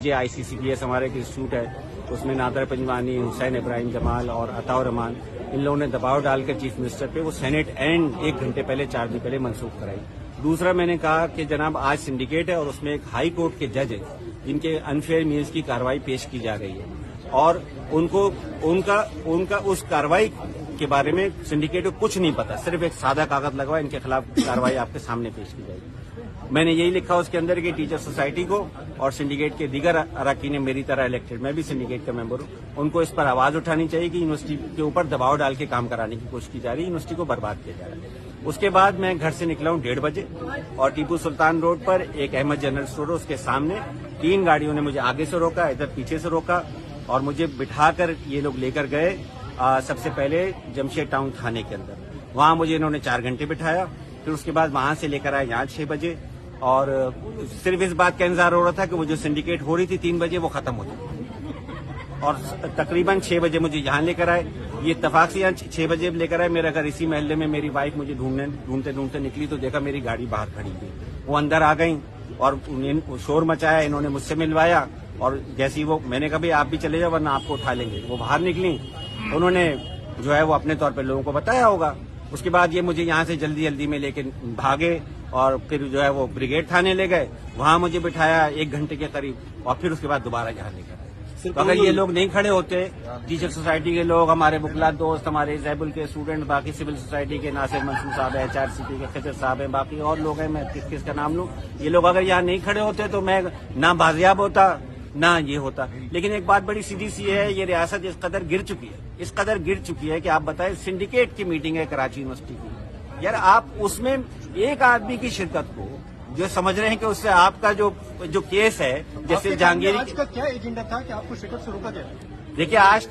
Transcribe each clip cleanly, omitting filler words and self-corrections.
یہ ICCPS ہمارا ایک انسٹیٹیوٹ ہے، اس میں نادر پنجوانی، حسین ابراہیم جمال اور عطاء الرحمان ان لوگوں نے دباؤ ڈال کر چیف منسٹر پہ وہ سینٹ اینڈ 1 گھنٹے پہلے 4 دن پہلے منسوخ کرائی۔ دوسرا میں نے کہا کہ جناب آج سنڈیکیٹ ہے اور اس میں ایک ہائی کورٹ کے جج ہیں جن کے انفیئر مینس کی کارروائی پیش کی جا رہی ہے اور ان کا اس کارروائی کے بارے میں سنڈیکیٹ کو کچھ نہیں پتا، صرف ایک سادہ کاغذ لگوا ان کے خلاف کارروائی آپ کے سامنے پیش کی جائے گی۔ میں نے یہی لکھا اس کے اندر کہ ٹیچر سوسائٹی کو اور سنڈیکیٹ کے دیگر اراکین میری طرح الیکٹڈ، میں بھی سنڈیکیٹ کا ممبر ہوں، ان کو اس پر آواز اٹھانی چاہیے کہ یونیورسٹی کے اوپر دباؤ ڈال کے کام کرانے کی کوشش کی جا رہی ہے، یونیورسٹی کو برباد کیا جا رہا ہے۔ اس کے بعد میں گھر سے نکلا ہوں 1:30 بجے اور ٹیپو سلطان روڈ پر ایک احمد جنرل اسٹور ہے، اس کے سامنے 3 گاڑیوں نے مجھے آگے سے روکا، ادھر پیچھے سے روکا اور مجھے بٹھا کر یہ لوگ لے کر گئے سب سے پہلے جمشید ٹاؤن تھانے کے اندر۔ وہاں مجھے انہوں نے 4 گھنٹے بٹھایا، پھر اس کے بعد وہاں سے لے کر آئے یہاں 6 بجے اور صرف اس بات کا انتظار ہو رہا تھا کہ وہ جو سنڈیکیٹ ہو رہی تھی 3 بجے وہ ختم ہو جائے اور تقریباً 6 بجے مجھے یہاں لے کر آئے۔ یہ اتفاق سے یہاں 6 بجے لے کر آئے، میرا گھر اسی محلے میں، میری وائف مجھے ڈھونڈتے نکلی تو دیکھا میری گاڑی باہر کھڑی ہوئی، وہ اندر آ گئیں اور شور مچایا، انہوں نے مجھ سے ملوایا اور جیسی وہ میں نے کہا بھائی آپ بھی چلے جاؤ ورنہ آپ کو اٹھا لیں گے۔ وہ باہر نکلی، انہوں نے جو ہے وہ اپنے طور پہ لوگوں کو بتایا ہوگا۔ اس کے بعد یہ مجھے یہاں سے جلدی میں لے کے بھاگے اور پھر جو ہے وہ بریگیڈ تھانے لے گئے، وہاں مجھے بٹھایا 1 گھنٹے کے قریب اور پھر اس کے بعد دوبارہ یہاں لے گئے۔ تو اگر یہ لوگ نہیں کھڑے ہوتے، ٹیچر سوسائٹی کے لوگ، ہمارے وکلا دوست، ہمارے زیبل کے اسٹوڈنٹ، باقی سول سوسائٹی کے ناصر منصور صاحب ہیں، HRCP کے خضر صاحب ہیں، باقی اور لوگ ہیں، میں کس کا نام لوں، یہ لوگ اگر یہاں نہیں کھڑے ہوتے تو میں نہ بازیاب ہوتا نہ یہ ہوتا۔ لیکن ایک بات بڑی سیدھی سی ہے، یہ ریاست اس قدر گر چکی ہے کہ آپ بتائیں سنڈیکیٹ کی میٹنگ ہے کراچی یونیورسٹی کی، یار آپ اس میں ایک آدمی کی شرکت کو جو سمجھ رہے ہیں کہ اس سے آپ کا جو کیس ہے، جیسے جہانگیری آج کا کیا ایجنڈا تھا کہ آپ کو شرکت سے روکا گیا؟ دیکھیے آج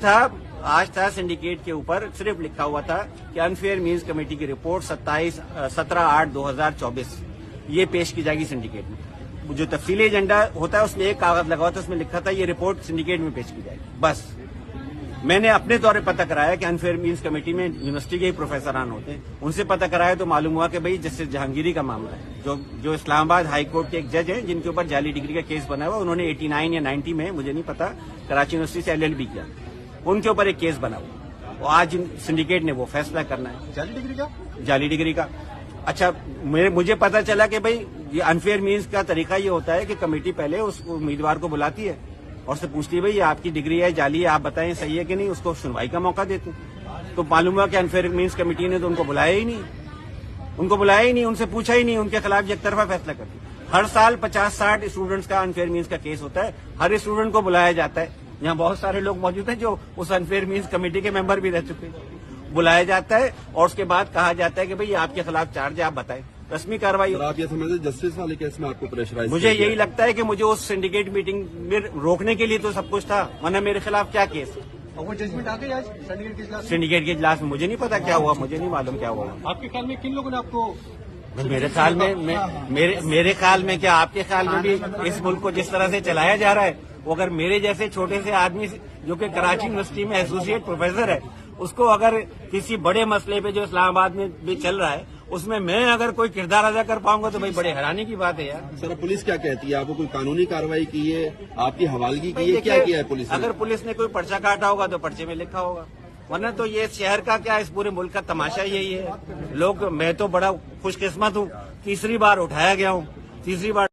تھا سنڈیکیٹ کے اوپر صرف لکھا ہوا تھا کہ انفیئر مینس کمیٹی کی رپورٹ 17/8/2024 یہ پیش کی جائے گی سنڈیکیٹ میں۔ جو تفصیلی ایجنڈا ہوتا ہے اس میں ایک کاغذ لگا ہوا تھا، اس میں لکھا تھا یہ رپورٹ سنڈیکیٹ میں پیش کی جائے گی، بس۔ میں نے اپنے طور پہ پتہ کرایا کہ انفیئر مینس کمیٹی میں یونیورسٹی کے ہی پروفیسران ہوتے ہیں، ان سے پتہ کرایا تو معلوم ہوا کہ بھئی جسٹس جہانگیری کا معاملہ ہے، جو اسلام آباد ہائی کورٹ کے ایک جج ہیں جن کے اوپر جعلی ڈگری کا کیس بنا ہوا، انہوں نے 89 یا 90 میں مجھے نہیں پتا کراچی یونیورسٹی سے LLB کیا، ان کے اوپر ایک کیس بنا ہوا اور آج سنڈیکیٹ نے وہ فیصلہ کرنا ہے جعلی ڈگری کا۔ اچھا مجھے پتا چلا کہ بھئی یہ انفیئر مینس کا طریقہ یہ ہوتا ہے کہ کمیٹی پہلے اس امیدوار کو بلاتی ہے اور سے پوچھتی ہے بھئی یہ آپ کی ڈگری ہے جعلی ہے، آپ بتائیں صحیح ہے کہ نہیں، اس کو سنوائی کا موقع دیتے ہیں۔ تو معلوم ہوا کہ انفیئر مینس کمیٹی نے تو ان کو بلایا ہی نہیں، ان سے پوچھا ہی نہیں، ان کے خلاف یک طرفہ فیصلہ کرتی۔ ہر سال 50-60 اسٹوڈنٹس کا انفیئر مینس کا کیس ہوتا ہے، ہر اسٹوڈنٹ کو بلایا جاتا ہے، یہاں بہت سارے لوگ موجود ہیں جو اس انفیئر مینس کمیٹی کے ممبر بھی رہ چکے ہیں، بلایا جاتا ہے اور اس کے بعد کہا جاتا ہے کہ بھئی آپ کے خلاف چارج ہے، آپ بتائیں، رسمی کارروائی۔ آپ یہ سمجھتے جسٹس والے کیس میں آپ کو پریشرائز؟ مجھے یہی لگتا ہے کہ مجھے اس سنڈیکیٹ میٹنگ میں روکنے کے لیے تو سب کچھ تھا، ورنہ میرے خلاف کیا کیس ہے؟ اور وہ ججمنٹ آ گئی آج سنڈیکیٹ کے اجلاس میں، مجھے نہیں پتا کیا ہوا، مجھے نہیں معلوم کیا ہوا۔ آپ کے خیال میں کن لوگوں نے آپ کو؟ میرے خیال میں کیا آپ کے خیال میں بھی اس ملک کو جس طرح سے چلایا جا رہا ہے، وہ اگر میرے جیسے چھوٹے سے آدمی جو کہ کراچی یونیورسٹی میں ایسوسیٹ پروفیسر ہے، اس کو اگر کسی بڑے مسئلے پہ جو اسلام آباد میں بھی چل رہا ہے اس میں اگر کوئی کردار ادا کر پاؤں گا تو بھائی بڑے حیرانی کی بات ہے یار۔ سر پولیس کیا کہتی ہے؟ آپ کو کوئی قانونی کارروائی کی ہے؟ آپ کی حوالگی کی ہے؟ کیا کیا ہے پولیس نے؟ اگر پولیس نے کوئی پرچہ کاٹا ہوگا تو پرچے میں لکھا ہوگا، ورنہ تو یہ شہر کا کیا اس پورے ملک کا تماشا یہی ہے۔ میں تو بڑا خوش قسمت ہوں، تیسری بار اٹھایا گیا ہوں، تیسری بار